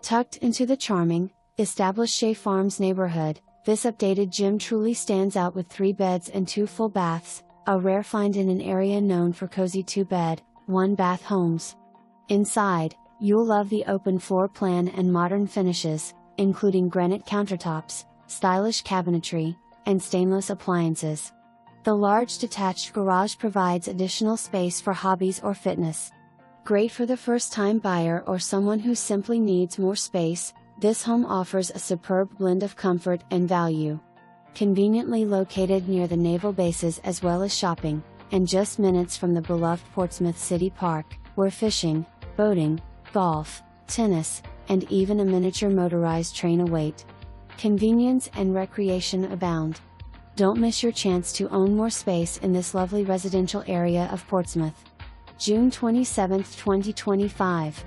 Tucked into the charming, established Shea Farms neighborhood, this updated gym truly stands out with 3 beds and 2 full baths, a rare find in an area known for cozy 2-bed, 1-bath homes. Inside, you'll love the open floor plan and modern finishes, including granite countertops, stylish cabinetry, and stainless appliances. The large detached garage provides additional space for hobbies or fitness. Great for the first-time buyer or someone who simply needs more space, this home offers a superb blend of comfort and value. Conveniently located near the naval bases as well as shopping, and just minutes from the beloved Portsmouth City Park, where fishing, boating, golf, tennis, and even a miniature motorized train await. Convenience and recreation abound. Don't miss your chance to own more space in this lovely residential area of Portsmouth. June 27, 2025.